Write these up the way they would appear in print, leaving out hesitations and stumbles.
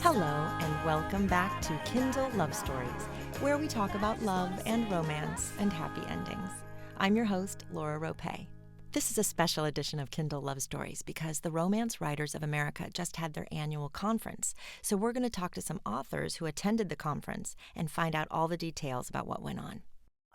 Hello, and welcome back to Kindle Love Stories, where we talk about love and romance and happy endings. I'm your host, Laura Rope. This is a special edition of Kindle Love Stories because the Romance Writers of America just had their annual conference, so we're going to talk to some authors who attended the conference and find out all the details about what went on.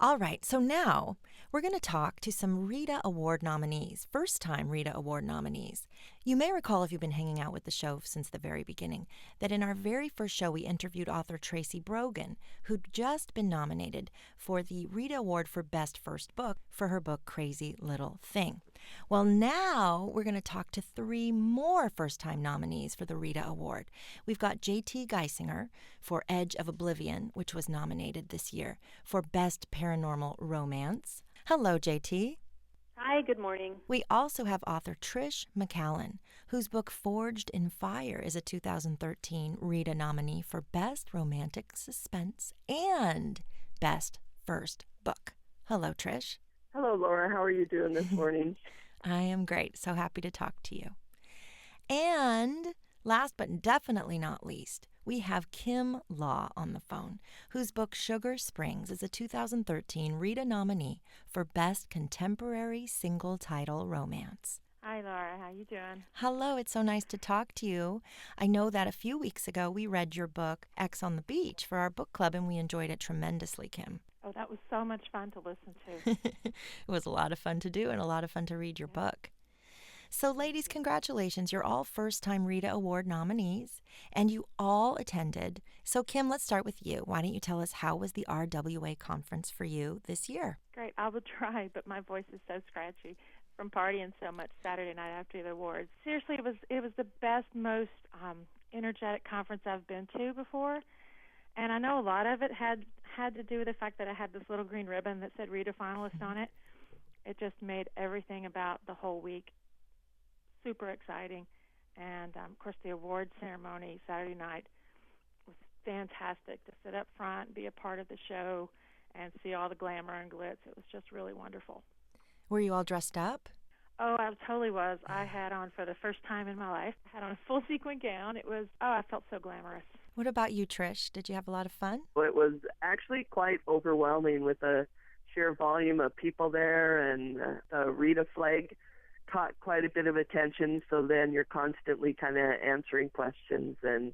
All right, so now we're going to talk to some RITA Award nominees, first-time RITA Award nominees. You may recall, if you've been hanging out with the show since the very beginning, that in our very first show we interviewed author Tracy Brogan, who'd just been nominated for the RITA Award for Best First Book for her book Crazy Little Thing. Well, now we're going to talk to three more first-time nominees for the RITA Award. We've got J.T. Geissinger for Edge of Oblivion, which was nominated this year for Best Paranormal Romance. Hello, J.T. Hi, good morning. We also have author Trish McCallan, whose book Forged in Fire is a 2013 RITA nominee for Best Romantic Suspense and Best First Book. Hello, Trish. Hello, Laura. How are you doing this morning? I am great. So happy to talk to you. And last but definitely not least, we have Kim Law on the phone, whose book Sugar Springs is a 2013 RITA nominee for Best Contemporary Single Title Romance. Hi, Laura. How you doing? Hello. It's so nice to talk to you. I know that a few weeks ago we read your book X on the Beach for our book club, and we enjoyed it tremendously, Kim. Oh, that was so much fun to listen to. It was a lot of fun to do and a lot of fun to read your book. So, ladies, congratulations. You're all first-time RITA Award nominees, and you all attended. So, Kim, let's start with you. Why don't you tell us, how was the RWA conference for you this year? Great. I will try, but my voice is so scratchy from partying so much Saturday night after the awards. Seriously, it was the best, most energetic conference I've been to before. And I know a lot of it had to do with the fact that I had this little green ribbon that said RITA Finalist on it. It just made everything about the whole week super exciting. And, of course, the award ceremony Saturday night was fantastic to sit up front, be a part of the show, and see all the glamour and glitz. It was just really wonderful. Were you all dressed up? Oh, I totally was. I had on, for the first time in my life, I had on a full sequin gown. I felt so glamorous. What about you, Trish? Did you have a lot of fun? Well, it was actually quite overwhelming with the sheer volume of people there, and the RITA flag caught quite a bit of attention, so then you're constantly kind of answering questions and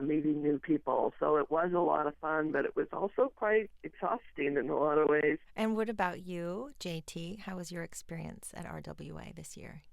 meeting new people. So it was a lot of fun, but it was also quite exhausting in a lot of ways. And what about you, JT? How was your experience at RWA this year?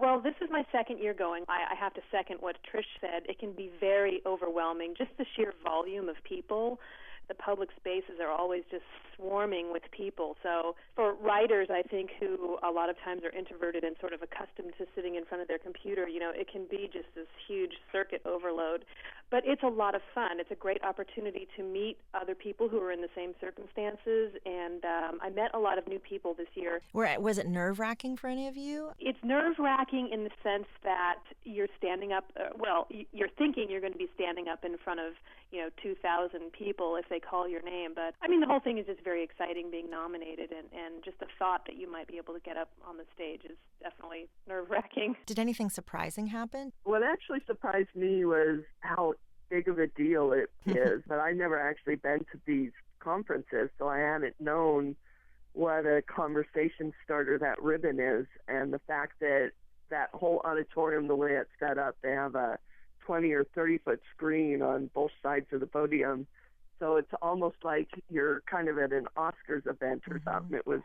Well, this is my second year going. I have to second what Trish said. It can be very overwhelming, just the sheer volume of people. The public spaces are always just swarming with people. So for writers, I think, who a lot of times are introverted and sort of accustomed to sitting in front of their computer, it can be just this huge circuit overload. But it's a lot of fun. It's a great opportunity to meet other people who are in the same circumstances, and I met a lot of new people this year. Was it nerve-wracking for any of you? It's nerve-wracking in the sense that you're standing up, you're thinking you're going to be standing up in front of, 2,000 people if they call your name. But, the whole thing is just very exciting, being nominated, and just the thought that you might be able to get up on the stage is definitely nerve-wracking. Did anything surprising happen? What actually surprised me was how big of a deal it is. But I never actually been to these conferences, so I hadn't known what a conversation starter that ribbon is, and the fact that that whole auditorium, the way it's set up, they have a 20 or 30-foot screen on both sides of the podium. So it's almost like you're kind of at an Oscars event or something. It was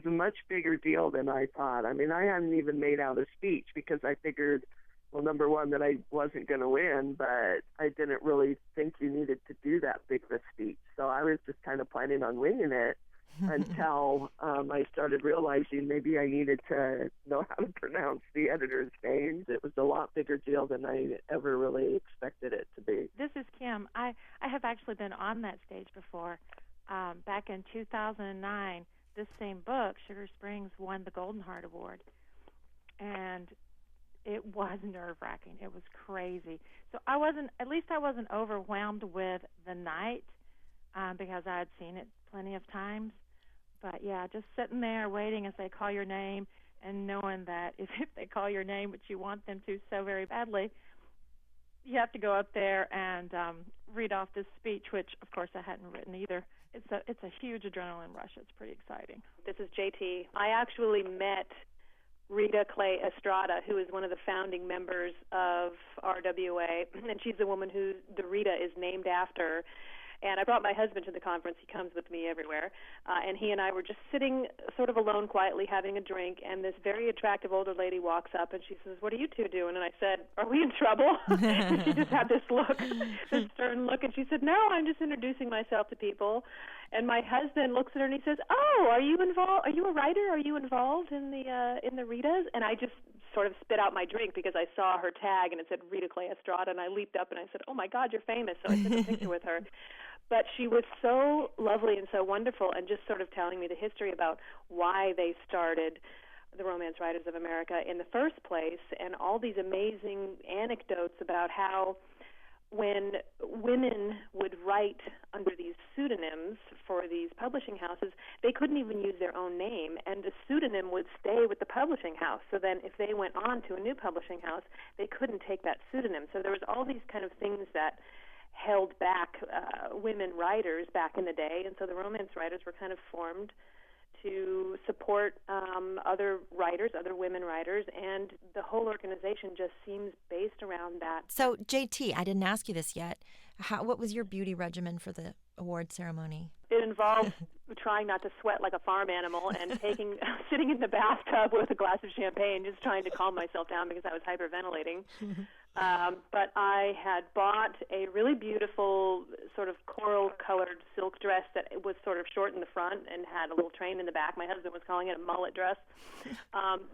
a much bigger deal than I thought. I hadn't even made out a speech because I figured, well, number one, that I wasn't going to win, but I didn't really think you needed to do that big of a speech. So I was just kind of planning on winning it until I started realizing maybe I needed to know how to pronounce the editor's names. It was a lot bigger deal than I ever really expected it to be. This is Kim. I have actually been on that stage before. Back in 2009, this same book, Sugar Springs, won the Golden Heart Award. And it was nerve-wracking. It was crazy. So I wasn't overwhelmed with the night because I had seen it plenty of times. But, yeah, just sitting there waiting as they call your name and knowing that if they call your name, which you want them to so very badly, you have to go up there and read off this speech, which, of course, I hadn't written either. It's a huge adrenaline rush. It's pretty exciting. This is J.T. I actually met Rita Clay Estrada, who is one of the founding members of RWA, and she's the woman who the Rita is named after. And I brought my husband to the conference. He comes with me everywhere. And he and I were just sitting sort of alone quietly having a drink, and this very attractive older lady walks up, and she says, "What are you two doing?" And I said, "Are we in trouble?" And she just had this look, this stern look, and she said, "No, I'm just introducing myself to people." And my husband looks at her and he says, "Oh, are you involved? Are you a writer? Are you involved in the Ritas?" And I just sort of spit out my drink because I saw her tag and it said Rita Clay Estrada, and I leaped up and I said, "Oh my God, you're famous!" So I took a picture with her. But she was so lovely and so wonderful, and just sort of telling me the history about why they started the Romance Writers of America in the first place, and all these amazing anecdotes about how when women would write under these pseudonyms for these publishing houses, they couldn't even use their own name, and the pseudonym would stay with the publishing house. So then if they went on to a new publishing house, they couldn't take that pseudonym. So there was all these kind of things that held back women writers back in the day, and so the romance writers were kind of formed to support other writers, other women writers, and the whole organization just seems based around that. So, JT, I didn't ask you this yet. What was your beauty regimen for the award ceremony? It involved trying not to sweat like a farm animal and sitting in the bathtub with a glass of champagne, just trying to calm myself down because I was hyperventilating. But I had bought a really beautiful sort of coral-colored silk dress that was sort of short in the front and had a little train in the back. My husband was calling it a mullet dress.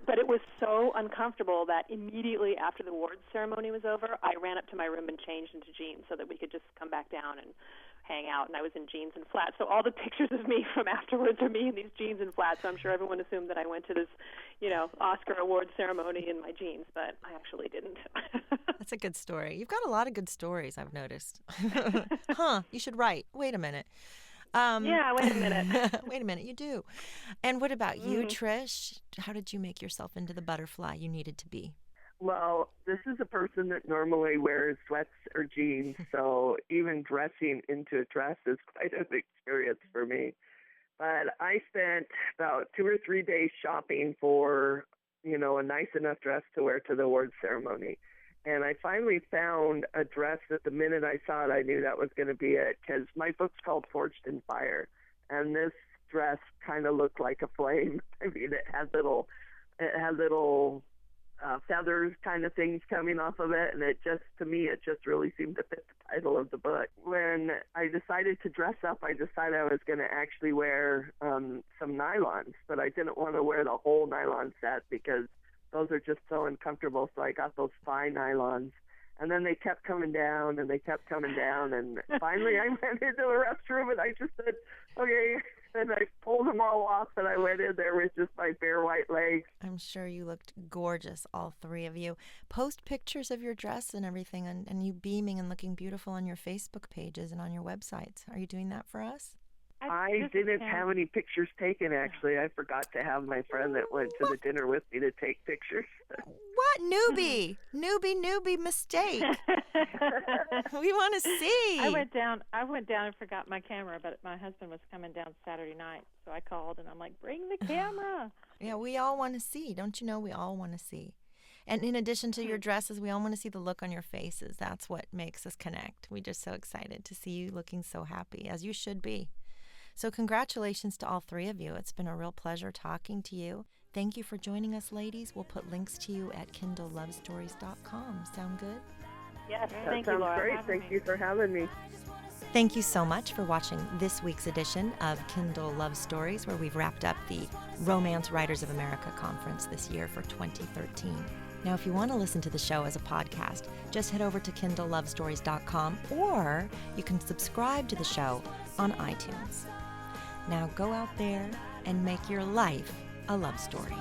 But it was so uncomfortable that immediately after the awards ceremony was over, I ran up to my room and changed into jeans so that we could just come back down and hang out, and I was in jeans and flats. So all the pictures of me from afterwards are me in these jeans and flats. So I'm sure everyone assumed that I went to this, Oscar award ceremony in my jeans, but I actually didn't. That's a good story. You've got a lot of good stories, I've noticed. You should write. Wait a minute. Yeah, wait a minute. Wait a minute, you do. And what about you, Trish? How did you make yourself into the butterfly you needed to be? Well, this is a person that normally wears sweats or jeans, so even dressing into a dress is quite an experience for me. But I spent about 2 or 3 days shopping for, a nice enough dress to wear to the awards ceremony. And I finally found a dress that the minute I saw it, I knew that was going to be it, because my book's called Forged in Fire, and this dress kind of looked like a flame. I mean, it had little feathers kind of things coming off of it, and it just really seemed to fit the title of the book. When I decided to dress up, I decided I was going to actually wear some nylons, but I didn't want to wear the whole nylon set because those are just so uncomfortable, so I got those fine nylons. And then they kept coming down, and and finally I went into the restroom, and I just said, okay, and I pulled them all off, and I went in there with just my bare white legs. I'm sure you looked gorgeous, all three of you. Post pictures of your dress and everything, and you beaming and looking beautiful on your Facebook pages and on your websites. Are you doing that for us? I didn't have any pictures taken, actually. I forgot to have my friend that went to the dinner with me to take pictures. What? Newbie mistake. We want to see. I went down and forgot my camera, but my husband was coming down Saturday night, so I called and I'm like, bring the camera. Yeah, we all want to see. Don't you know we all want to see? And in addition to your dresses, we all want to see the look on your faces. That's what makes us connect. We're just so excited to see you looking so happy, as you should be. So congratulations to all three of you. It's been a real pleasure talking to you. Thank you for joining us, ladies. We'll put links to you at KindleLoveStories.com. Sound good? Yes, thank you, Laura. Great. Thank you for having me. Thank you so much for watching this week's edition of Kindle Love Stories, where we've wrapped up the Romance Writers of America conference this year for 2013. Now, if you want to listen to the show as a podcast, just head over to KindleLoveStories.com, or you can subscribe to the show on iTunes. Now go out there and make your life a love story.